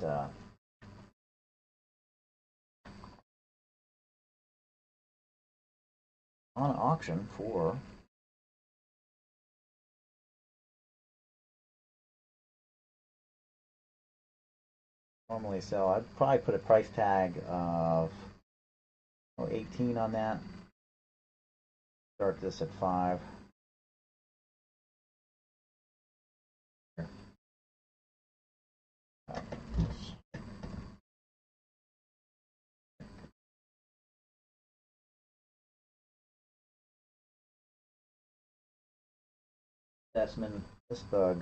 on auction for normally sell. I'd probably put a price tag of 18 on that. Start this at 5. Specimen, this bug.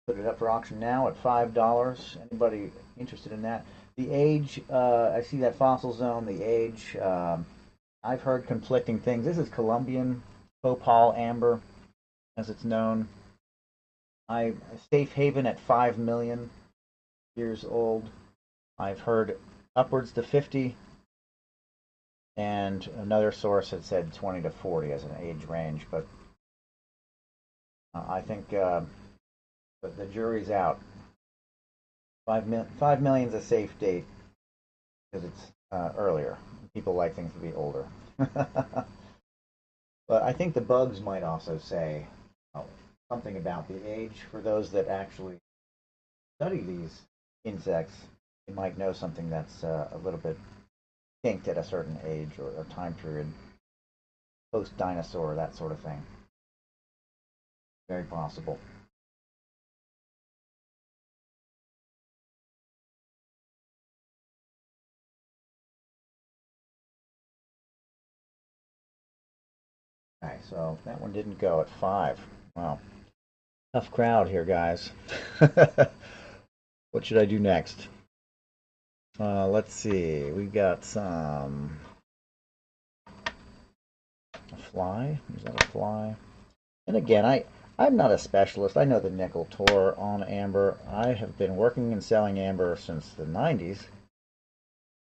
Put it up for auction now at $5. Anybody interested in that? The age, I see that fossil zone. The age, I've heard conflicting things. This is Colombian Copal Amber, as it's known. I safe haven at 5 million years old. I've heard upwards to 50, and another source had said 20 to 40 as an age range. But I think the jury's out. 5 million is a safe date because it's earlier. People like things to be older. But I think the bugs might also say something about the age. For those that actually study these insects, they might know something that's a little bit kinked at a certain age or time period, post dinosaur, that sort of thing. Very possible. Okay, so that one didn't go at 5. Wow. Tough crowd here, guys. What should I do next? Let's see. We got some a fly. Is that a fly? And again, I'm not a specialist. I know the nickel tor on amber. I have been working and selling amber since the 90s,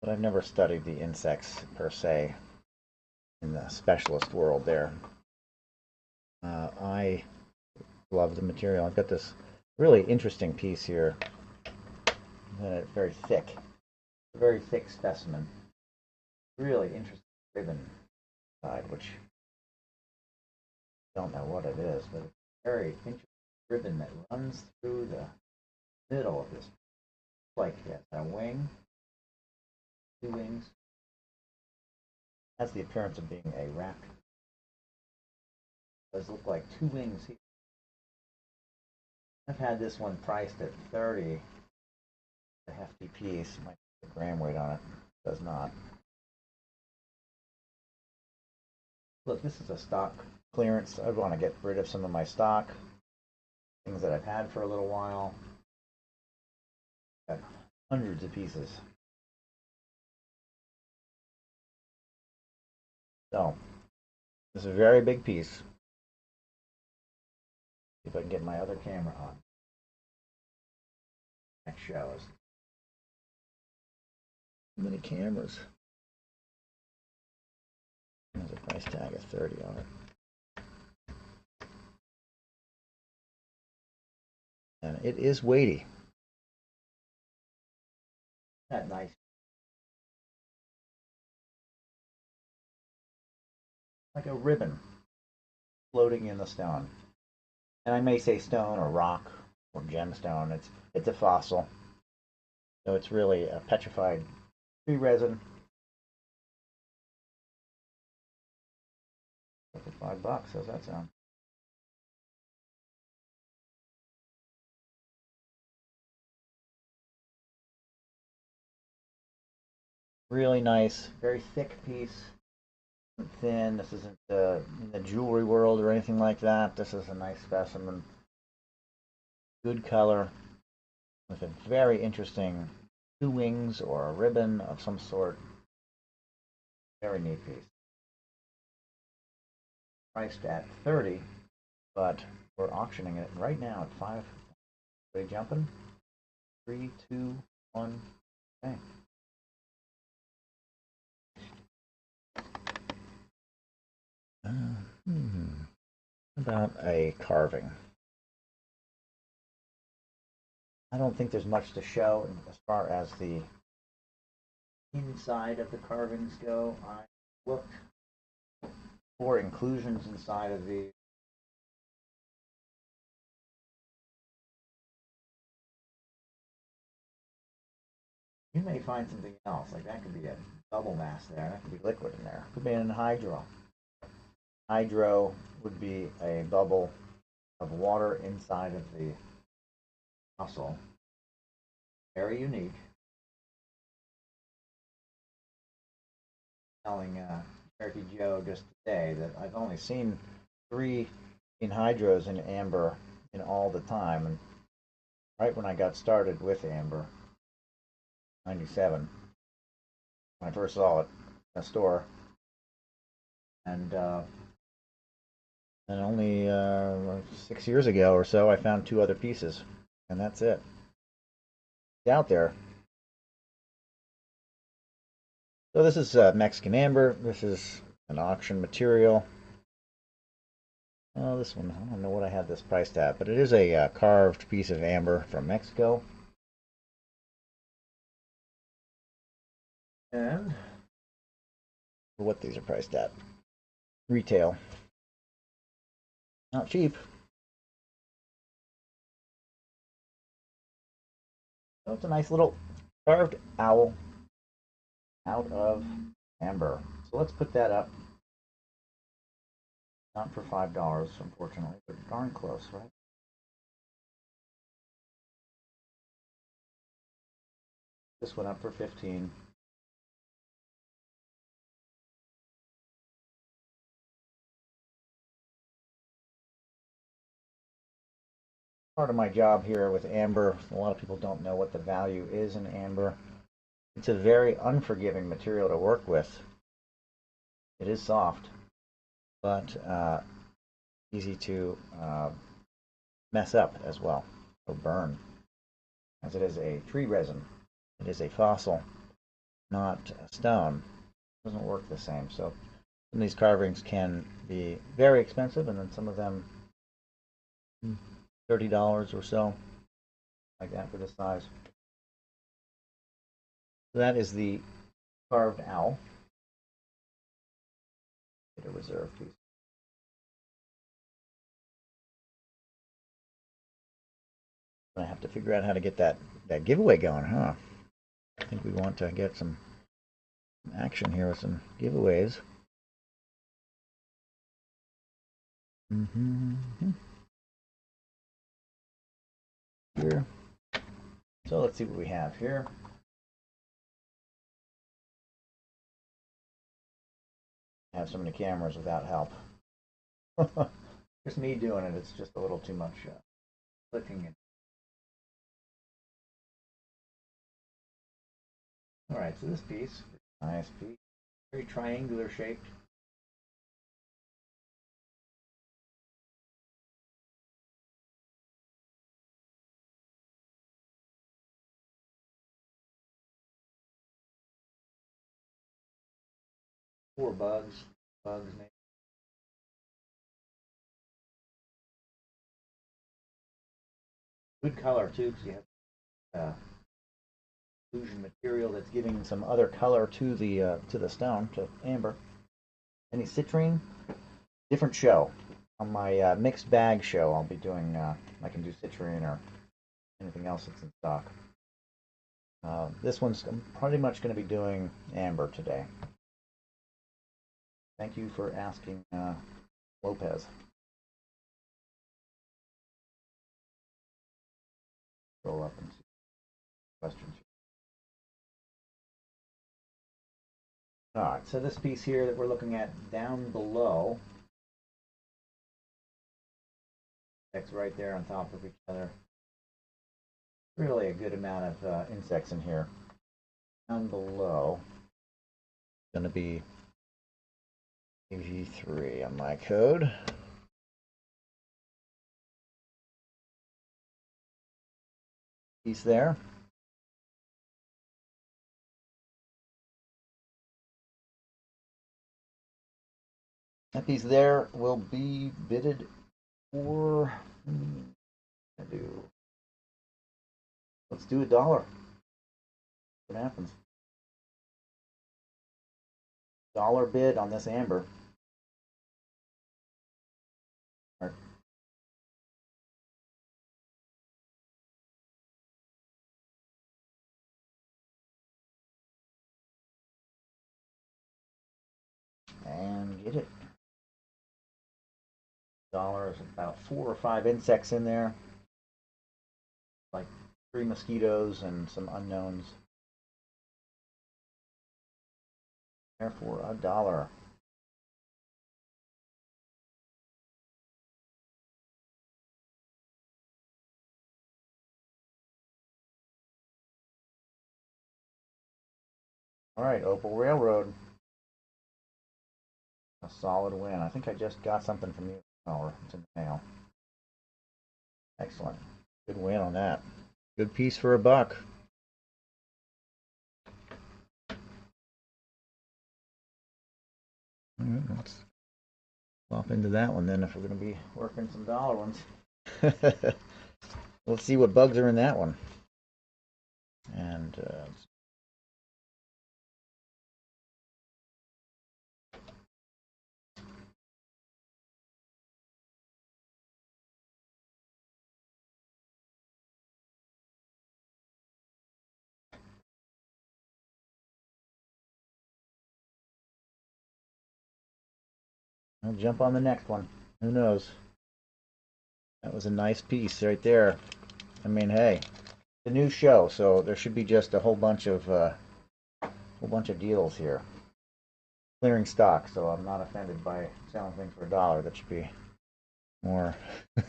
but I've never studied the insects per se in the specialist world there. I love the material. I've got this really interesting piece here. Very thick. A very thick specimen. Really interesting ribbon side, which I don't know what it is, but it's a very interesting ribbon that runs through the middle of this. Like this, a wing, 2 wings. Has the appearance of being a raptor. It does look like 2 wings here. I've had this one priced at 30. A hefty piece. Might have a gram weight on it. Does not. Look, this is a stock clearance. I want to get rid of some of my stock. Things that I've had for a little while. Got hundreds of pieces. So, this is a very big piece. See if I can get my other camera on. That shows. Too many cameras. There's a price tag of 30 on it. And it is weighty. That nice. Like a ribbon floating in the stone. And I may say stone or rock or gemstone. It's a fossil. So it's really a petrified tree resin. For $5. How's that sound? Really nice, very thick piece. Thin. This isn't in the jewelry world or anything like that. This is a nice specimen. Good color with a very interesting 2 wings or a ribbon of some sort. Very neat piece. Priced at 30, but we're auctioning it right now at 5. Are you jumping? 3, 2, 1. Okay. Hmm. About a carving. I don't think there's much to show as far as the inside of the carvings go. I looked for inclusions inside of the. You may find something else, like that could be a bubble mass there, that could be liquid in there. Could be an hydro. Hydro would be a bubble of water inside of the muscle. Very unique. Telling Cherokee Joe just today that I've only seen 3 anhydros in amber in all the time, and right when I got started with amber, 97, when I first saw it in a store, and only 6 years ago or so, I found 2 other pieces, and that's it. It's out there. So this is Mexican amber. This is an auction material. Oh, this one, I don't know what I had this priced at, but it is a carved piece of amber from Mexico. And what these are priced at. Retail. Not cheap. So it's a nice little carved owl out of amber. So let's put that up. Not for $5, unfortunately, but darn close, right? This one up for 15. Part of my job here with amber, a lot of people don't know what the value is in amber. It's a very unforgiving material to work with. It is soft, but easy to mess up as well, or burn, as it is a tree resin. It is a fossil, not a stone. It doesn't work the same. So some of these carvings can be very expensive, and then some of them $30 or so, like that for this size. So that is the carved owl. Get a reserve piece. I have to figure out how to get that giveaway going, huh? I think we want to get some action here with some giveaways. Here. So let's see what we have here. I have so many cameras without help. Just me doing it. It's just a little too much clicking. All right, so this piece, nice piece, very triangular shaped. Four bugs maybe. Good color too, because you have illusion material that's giving some other color to the stone, to amber. Any citrine? Different show. On my mixed bag show, I'll be doing. I can do citrine or anything else that's in stock. This one's pretty much going to be doing amber today. Thank you for asking, Lopez. Roll up and see questions. All right, so this piece here that we're looking at down below, insects right there on top of each other. Really a good amount of insects in here. Down below, going to be AV3 on my code. Piece there. That piece there will be bidded for. I do Let's do $1. What happens? Dollar bid on this amber. And get it. $1 is about 4 or 5 insects in there, like 3 mosquitoes and some unknowns. Therefore, $1. All right, Opal Railroad. A solid win. I think I just got something from you. Oh, it's in the mail. Excellent. Good win on that. Good piece for $1. All right, let's pop into that one then if we're going to be working some dollar ones. Let's see what bugs are in that one. And I'll jump on the next one. Who knows? That was a nice piece right there. I mean, hey, the new show, so there should be just a whole bunch of deals here. Clearing stock, so I'm not offended by selling things for $1. That should be more.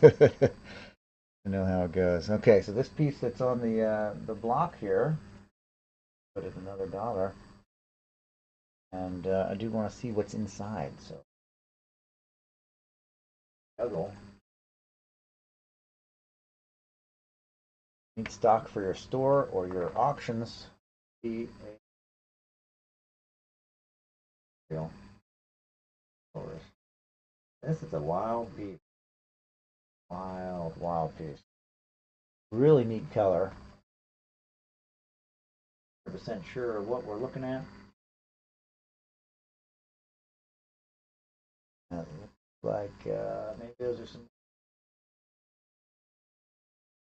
You know how it goes. Okay, so this piece that's on the block here, put it another $1, and I do want to see what's inside. So, puzzle. Need stock for your store or your auctions. Be a real. This is a wild piece. Wild piece. Really neat color. 100% sure what we're looking at. It looks like maybe those are some.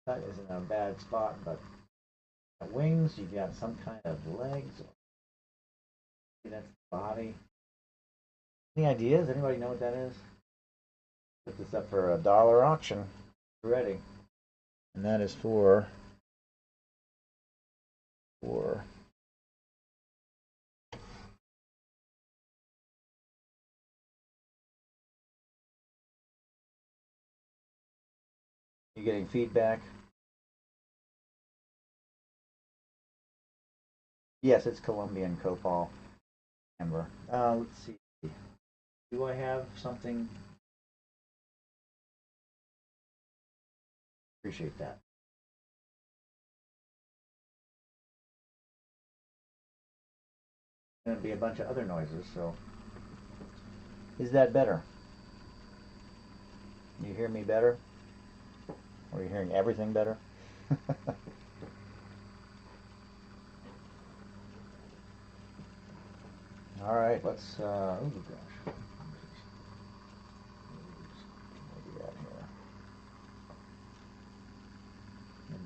That isn't a bad spot, but wings, you got some kind of legs. That's the body. Any ideas? Anybody know what that is? Put this up for $1 auction. Ready. And that is for you getting feedback? Yes, it's Colombian copal amber. Let's see. Do I have something? Appreciate that. Going to be a bunch of other noises, so is that better? You hear me better? Or are you hearing everything better? All right, let's. Oh gosh, what do we got here?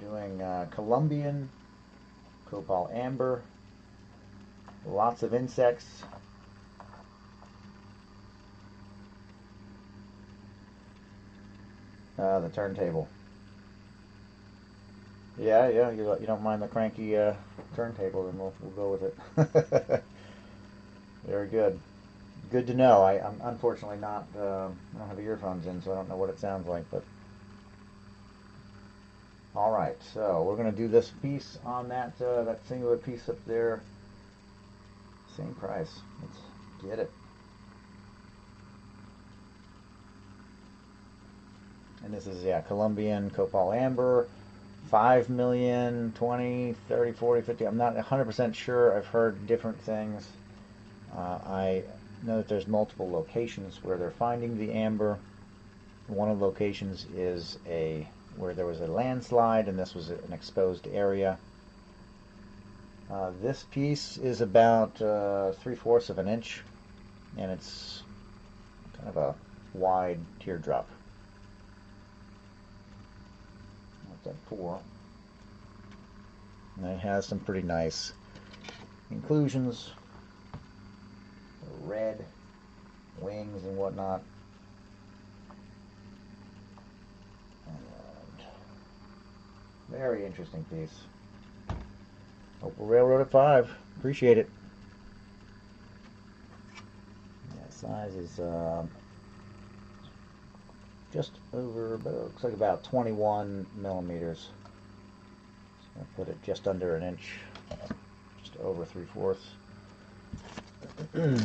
We're doing Colombian copal amber. Lots of insects. The turntable. Yeah, you don't mind the cranky turntable, then we'll go with it. Very good. Good to know. I'm unfortunately not. I don't have earphones in, so I don't know what it sounds like. But all right, so we're going to do this piece on that singular piece up there. Same price. Let's get it. And this is, yeah, Colombian copal amber, 5 million, 20, 30, 40, 50. I'm not 100% sure. I've heard different things. I know that there's multiple locations where they're finding the amber. One of the locations is a where there was a landslide, and this was an exposed area. This piece is about 3/4 of an inch, and it's kind of a wide teardrop. What's that for? And it has some pretty nice inclusions, red wings and whatnot. And very interesting piece. Opal Railroad at 5. Appreciate it. Yeah, size is just over, looks like about 21 millimeters. So I'll put it just under an inch, just over 3/4. Alright,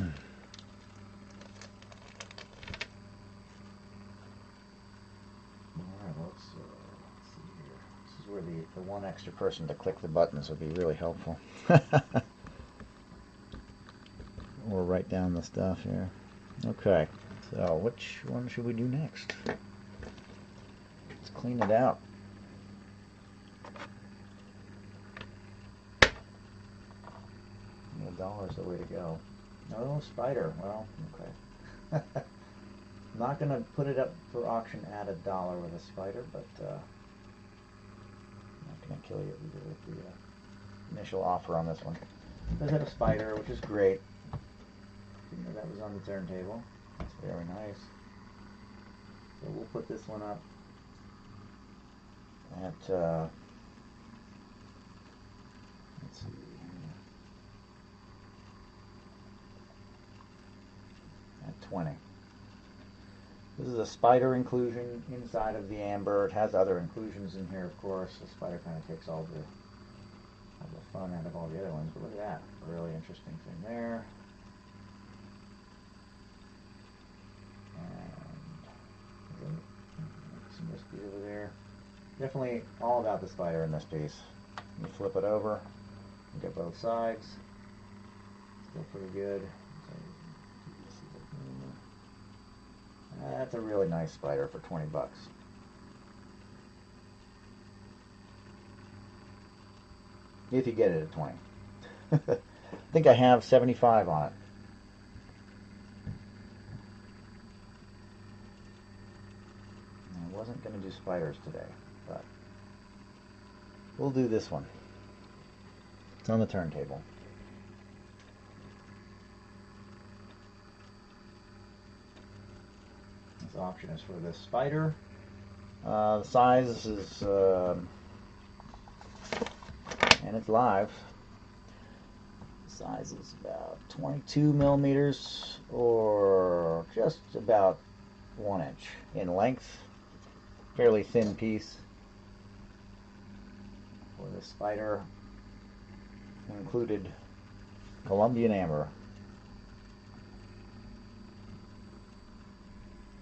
let's see here. This is where the one extra person to click the buttons would be really helpful. Or write down the stuff here. Okay, so which one should we do next? Let's clean it out. $1 is the way to go. No spider. Well, okay. I'm not going to put it up for auction at $1 with a spider, but I'm not going to kill you either with the initial offer on this one. It does have a spider, which is great. Didn't know that was on the turntable. That's very nice. So we'll put this one up at let's see, at 20. This is a spider inclusion inside of the amber. It has other inclusions in here, of course. The spider kind of takes all the fun out of all the other ones. But look at that, a really interesting thing there. And some whiskey over there. Definitely all about the spider in this piece. You flip it over, you get both sides. Still pretty good. That's a really nice spider for 20 bucks. If you get it at 20. I think I have 75 on it. I wasn't going to do spiders today, but we'll do this one. It's on the turntable. This option is for this spider. The size is, and it's live. The size is about 22 millimeters, or just about 1 inch in length. Fairly thin piece for the spider. Included Colombian amber.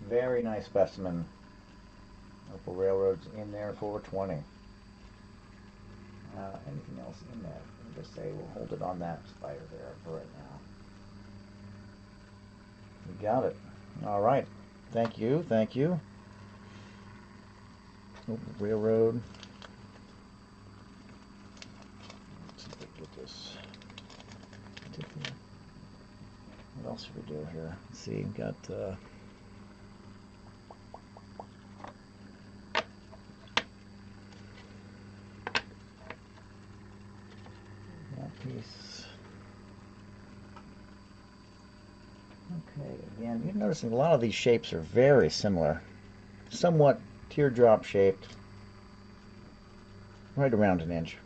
Very nice specimen. Opal Railroad's in there for 20. Anything else in that? I'll just say we'll hold it on that spider there for right now. You got it. All right. Thank you. Thank you. Opal Railroad. Let's see if we get this. What else should we do here? Let's see. We've got. Piece. Okay, again, you're noticing a lot of these shapes are very similar, somewhat teardrop shaped, right around an inch.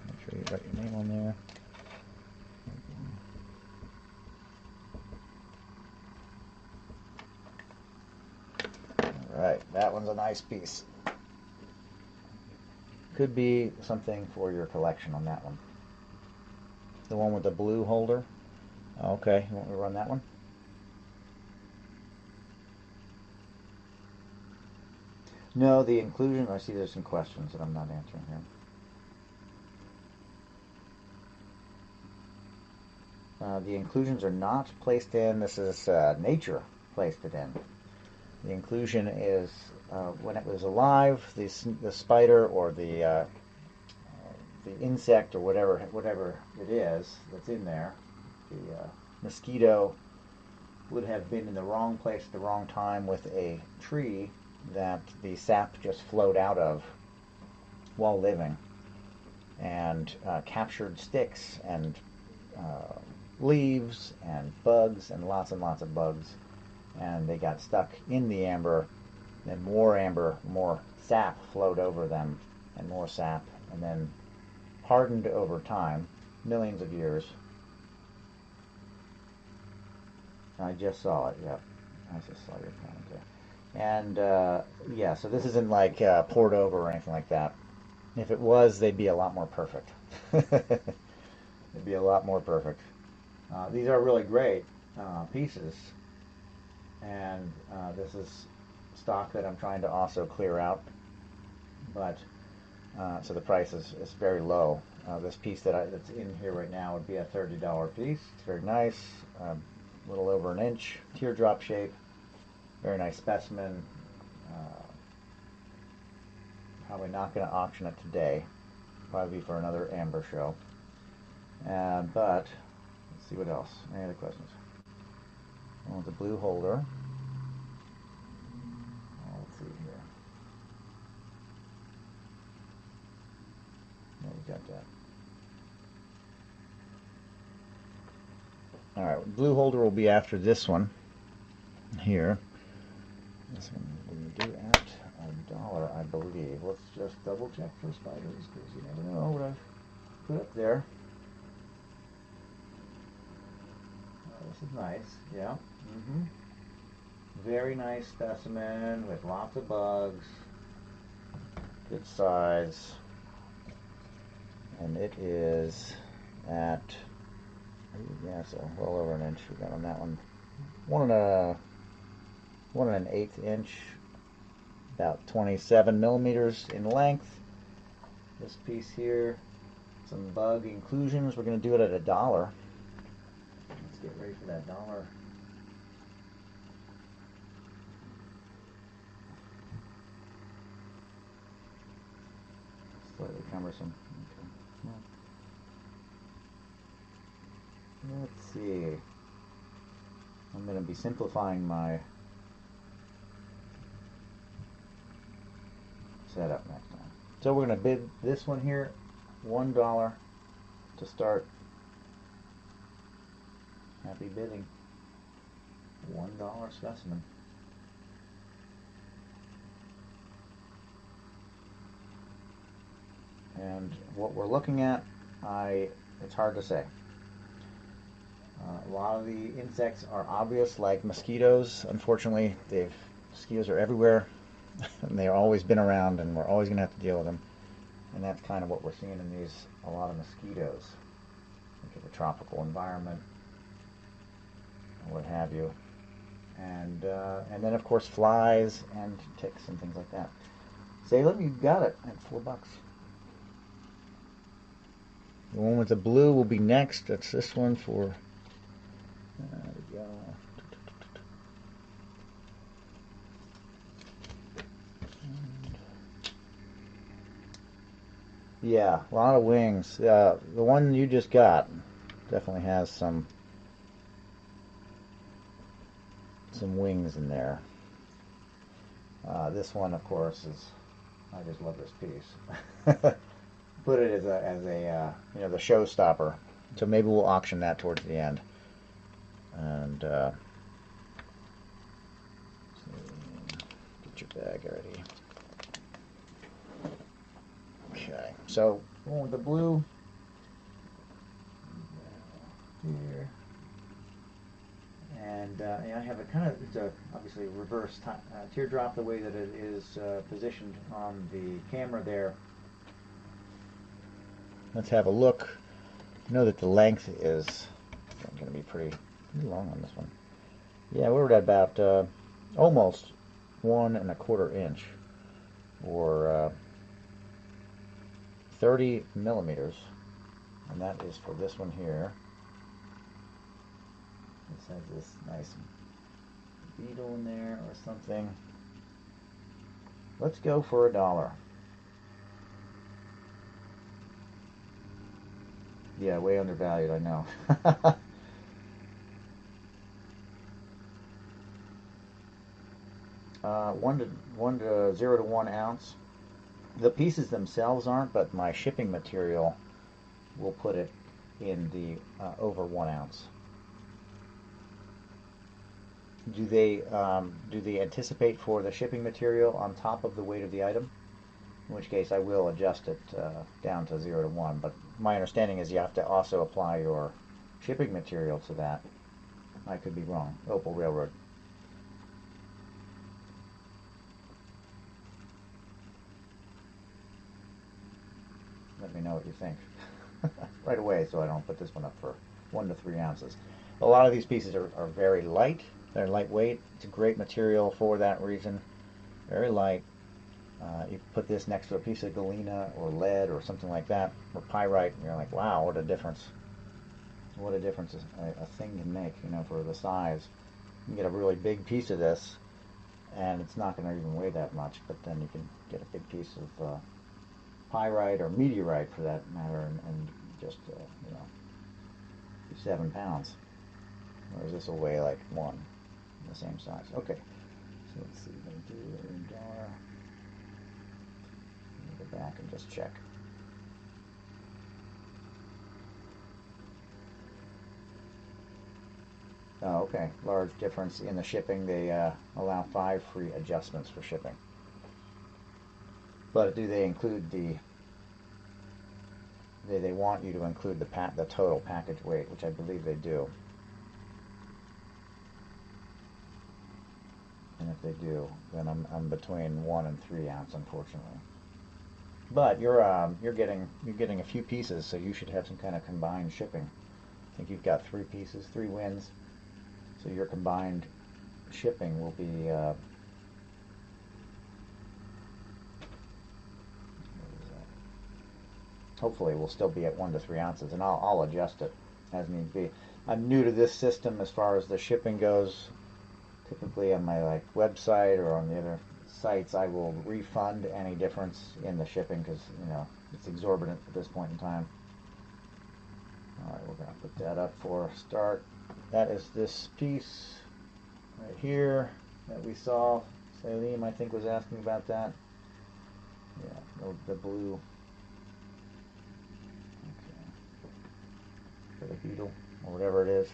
Make sure you write your name on there. Alright, that one's a nice piece. Could be something for your collection on that one. The one with the blue holder. Okay, you want me to run that one? No, the inclusion, I see there's some questions that I'm not answering here. The inclusions are not placed in. This is nature placed it in. The inclusion is when it was alive, the spider or the insect or whatever it is that's in there, the mosquito would have been in the wrong place at the wrong time with a tree that the sap just flowed out of while living, and captured sticks and leaves and bugs and lots of bugs, and they got stuck in the amber. Then more amber, more sap flowed over them, and more sap, and then hardened over time, millions of years. I just saw it. Yep, I just saw your comment there. And yeah, so this isn't like poured over or anything like that. If it was, they'd be a lot more perfect. They'd be a lot more perfect. These are really great pieces, and this is stock that I'm trying to also clear out. But so the price is very low. This piece that's in here right now would be a $30 piece. It's very nice, a little over an inch, teardrop shape, very nice specimen. Probably not going to auction it today. Probably be for another amber show. But let's see what else. Any other questions? Oh, the blue holder. Oh, let's see here. Yeah, you got that. All right, blue holder will be after this one here. This one we do at $1, I believe. Let's just double check for spiders, because you never know what I've put up there. Oh, this is nice, yeah. Very nice specimen with lots of bugs. Good size. And it is at, yeah, so well over an inch we got on that one. 1 1/8 inch, about 27 millimeters in length. This piece here, some bug inclusions. We're going to do it at $1. Let's get ready for that dollar. Slightly cumbersome. Okay. Let's see. I'm going to be simplifying my setup next time. So we're going to bid this one here $1 to start. Happy bidding. $1 specimen. And what we're looking at, it's hard to say. A lot of the insects are obvious, like mosquitoes. Unfortunately, mosquitoes are everywhere, and they've always been around, and we're always going to have to deal with them. And that's kind of what we're seeing in a lot of mosquitoes. Think of a tropical environment, what have you. And then, of course, flies and ticks and things like that. Salem, you got it at $4. The one with the blue will be next. That's this one for... There we go. Yeah, a lot of wings. The one you just got definitely has some wings in there. This one, of course, I just love this piece. Put it as a the showstopper. So maybe we'll auction that towards the end. And get your bag ready. Okay, so going with the blue here, and I have it's obviously a reverse teardrop the way that it is positioned on the camera there. Let's have a look. I know that the length is going to be pretty long on this one. Yeah, we're at about almost 1 1/4 inch, or 30 millimeters, and that is for this one here. This has this nice beetle in there or something. Let's go for $1. Yeah, way undervalued, I know. 0 to 1 ounce. The pieces themselves aren't, but my shipping material will put it in the over 1 ounce. Do they anticipate for the shipping material on top of the weight of the item? In which case I will adjust it down to 0 to 1. But my understanding is you have to also apply your shipping material to that. I could be wrong. Opal Railroad. Let me know what you think right away, so I don't put this one up for 1 to 3 ounces. A lot of these pieces are very light. They're lightweight. It's a great material for that reason. Very light. You put this next to a piece of galena or lead or something like that, or pyrite, and you're like, wow, what a difference. What a difference a thing can make, you know, for the size. You can get a really big piece of this, and it's not going to even weigh that much, but then you can get a big piece of pyrite or meteorite for that matter, and just, you know, 7 pounds. Whereas this will weigh like 1, the same size. Okay, so let's see, we're going to do $1. Go back and just check. Oh, okay. Large difference in the shipping. They allow 5 free adjustments for shipping. But do they include they want you to include the total package weight, which I believe they do. And if they do, then I'm between 1 and 3 ounce, unfortunately. But you're getting a few pieces, so you should have some kind of combined shipping. I think you've got 3 pieces, 3 wins. So your combined shipping will be hopefully we'll still be at 1 to 3 ounces, and I'll adjust it as need be. I'm new to this system as far as the shipping goes. Typically on my website or on the other sites, I will refund any difference in the shipping because, you know, it's exorbitant at this point in time. All right, we're going to put that up for start. That is this piece right here that we saw. Salim, I think, was asking about that. Yeah, the blue. Okay. For the beetle or whatever it is.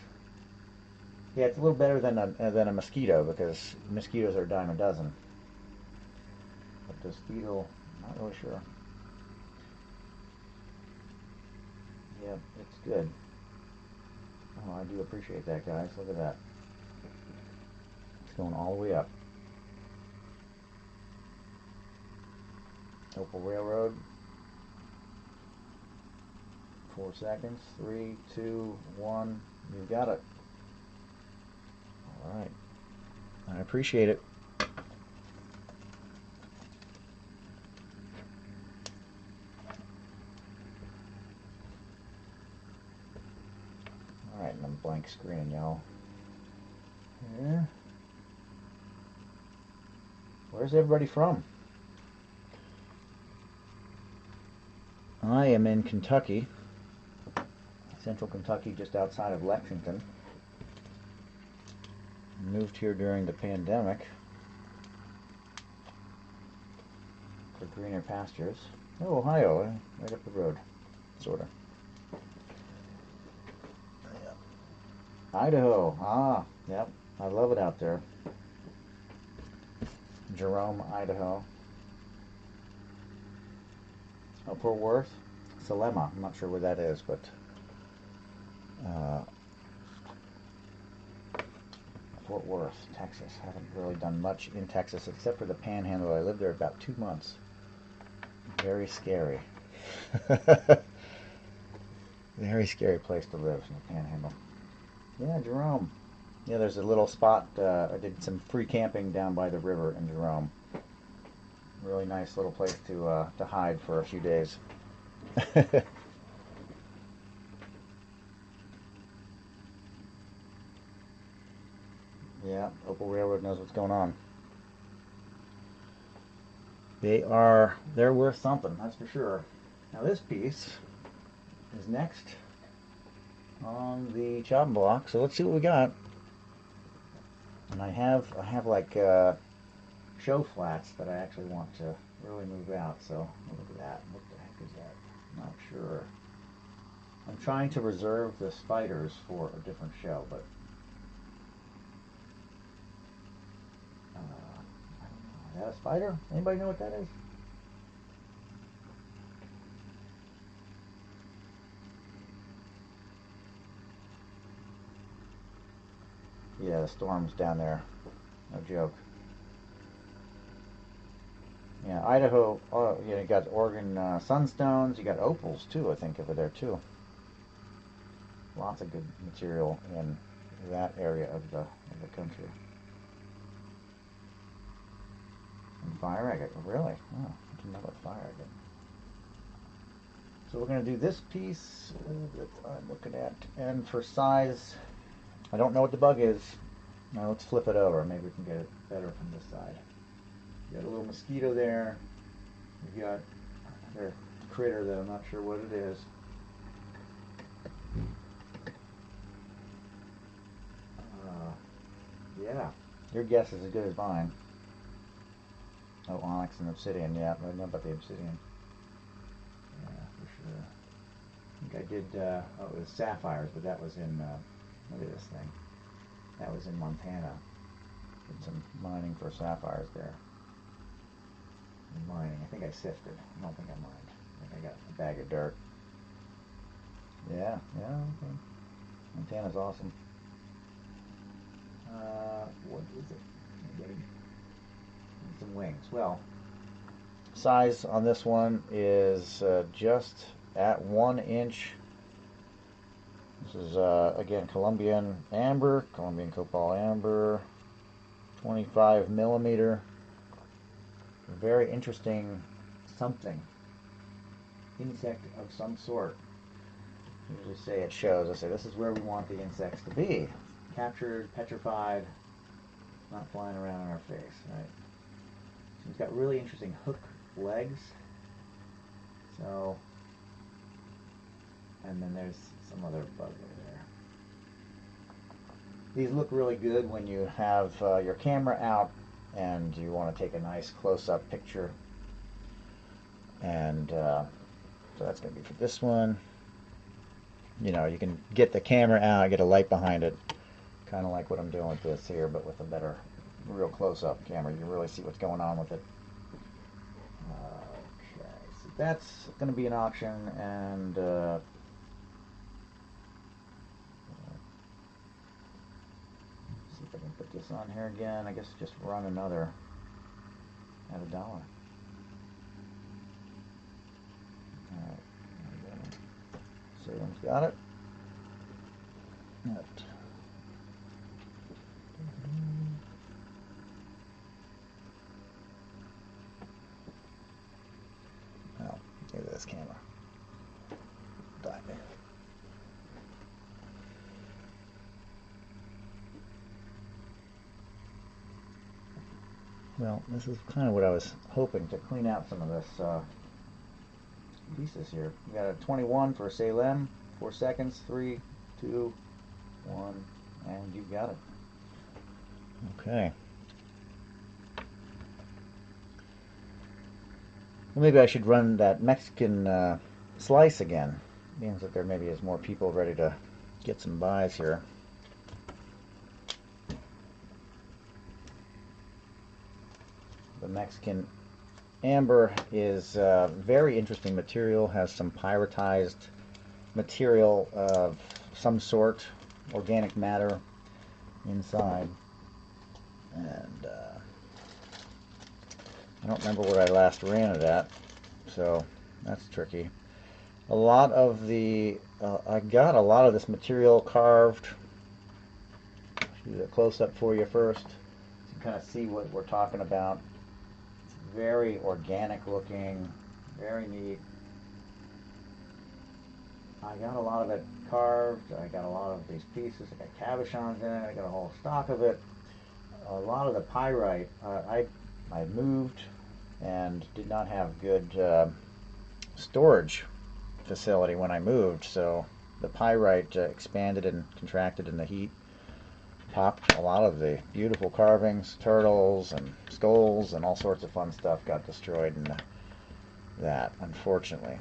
Yeah, it's a little better than a mosquito because mosquitoes are a dime a dozen. But this beetle, not really sure. Yeah, it's good. Oh, I do appreciate that, guys. Look at that. It's going all the way up. Opal Railroad. 4 seconds. 3, 2, 1. You got it. All right. I appreciate it. All right, and I'm blank screen, y'all. Here. Where's everybody from? I am in Kentucky, central Kentucky, just outside of Lexington. Moved here during the pandemic for greener pastures. Oh, Ohio, right up the road, sort of. Idaho, yep, I love it out there. Jerome, Idaho. Oh, Fort Worth, Salema. I'm not sure where that is, but Fort Worth, Texas. Haven't really done much in Texas except for the Panhandle. I lived there about 2 months. Very scary. Very scary place to live in the Panhandle. Yeah, Jerome. Yeah, there's a little spot. I did some free camping down by the river in Jerome. Really nice little place to hide for a few days. Yeah, Opal Railroad knows what's going on. they're worth something, that's for sure. Now this piece is next on the chopping block, so let's see what we got. And I have like show flats that I actually want to really move out. So look at that. What the heck is that? Not sure. I'm trying to reserve the spiders for a different show, but I don't know. Is that a spider? Anybody know what that is? Yeah, the storm's down there. No joke. Yeah, Idaho. Oh, yeah, you got Oregon sunstones. You got opals too, I think, over there too. Lots of good material in that area of the country. And fire agate, really? Oh, I didn't know about fire agate. So we're going to do this piece that I'm looking at, and for size, I don't know what the bug is. Now let's flip it over. Maybe we can get it better from this side. You got a little mosquito there. You've got another critter that I'm not sure what it is. Yeah, your guess is as good as mine. Oh, onyx and obsidian. Yeah, I know about the obsidian. Yeah, for sure. I think I did. Oh, it was sapphires, but that was in. Look at this thing. That was in Montana. Did some mining for sapphires there. Mining. I think I sifted. I don't think I mined. I think I got a bag of dirt. Yeah, yeah. Okay. Montana's awesome. What is it? I'm getting some wings. Well, size on this one is just at 1 inch. This is again Colombian amber, Colombian copal amber, 25 millimeter. Very interesting something. Insect of some sort. I usually say it shows. I say this is where we want the insects to be. Captured, petrified, not flying around in our face, right? So he's got really interesting hook legs. So, and then there's some other bug over there. These look really good when you have your camera out and you want to take a nice close-up picture. And so that's going to be for this one. You know, you can get the camera out, get a light behind it, kind of like what I'm doing with this here, but with a better, real close-up camera. You can really see what's going on with it. Okay, so that's going to be an option, and see if I can put this on here again. I guess just run another at $1. Alright, Salem's got it. Left. Oh, maybe this camera. Die. Well, this is kind of what I was hoping to clean out some of this pieces here. We got a 21 for Salem, 4 seconds, 3, 2, 1, and you got it. Okay. Well, maybe I should run that Mexican slice again. Means that there maybe is more people ready to get some buys here. The Mexican amber is very interesting material, has some pyritized material of some sort, organic matter inside. And I don't remember what I last ran it at, so that's tricky. A lot of the, I got a lot of this material carved. I'll do a close-up for you first, so you kind of see what we're talking about. It's very organic looking, very neat. I got a lot of it carved. I got a lot of these pieces. I got cabochons in it. I got a whole stock of it. A lot of the pyrite I moved and did not have good storage facility when I moved, so the pyrite expanded and contracted in the heat, popped a lot of the beautiful carvings, turtles and skulls and all sorts of fun stuff got destroyed in that, unfortunately.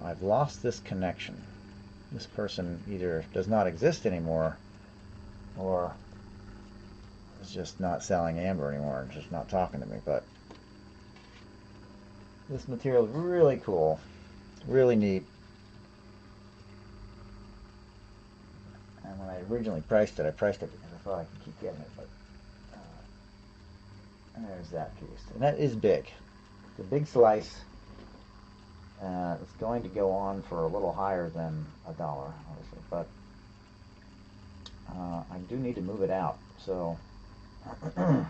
I've lost this connection. This person either does not exist anymore or is just not selling amber anymore and just not talking to me, but this material is really cool, really neat. And when I originally priced it, I priced it because I thought I could keep getting it, but and there's that piece. And that is big. It's a big slice. It's going to go on for a little higher than $1, obviously, but I do need to move it out. So there's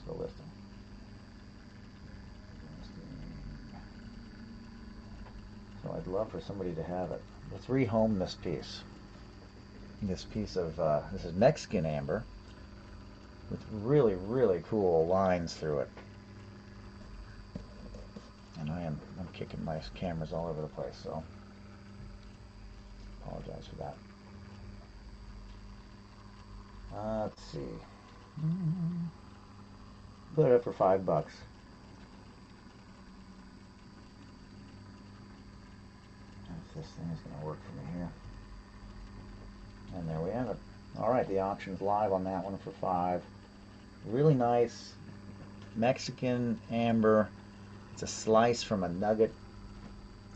the listing. So I'd love for somebody to have it. Let's rehome this piece. This piece of this is Mexican amber with really, really cool lines through it. And I'm kicking my cameras all over the place, so apologize for that. Let's see. Put it up for $5. If this thing is going to work for me here. And there we have it. Alright, the auction's live on that one for $5. Really nice Mexican amber. It's a slice from a nugget.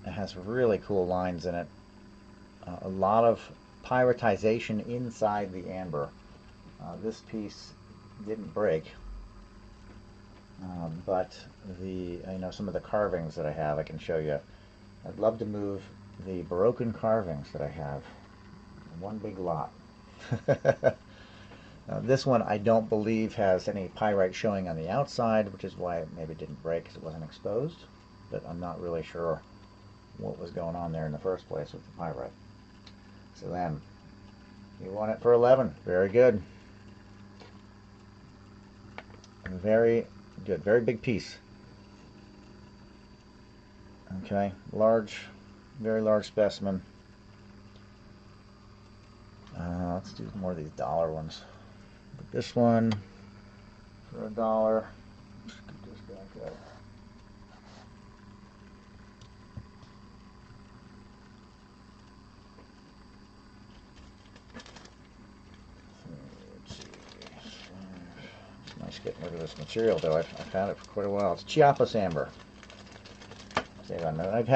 It has really cool lines in it. A lot of pyritization inside the amber. This piece didn't break, but some of the carvings that I have, I can show you. I'd love to move the Baroque carvings that I have. One big lot. This one I don't believe has any pyrite showing on the outside, which is why it maybe didn't break because it wasn't exposed. But I'm not really sure what was going on there in the first place with the pyrite. So then, you want it for 11. Very good. Very good. Very big piece. Okay, large, very large specimen. Let's do more of these dollar ones. But this one for $1. Let's get this back up. Let's see. It's nice getting rid of this material, though. I've had it for quite a while. It's Chiapas amber. I've had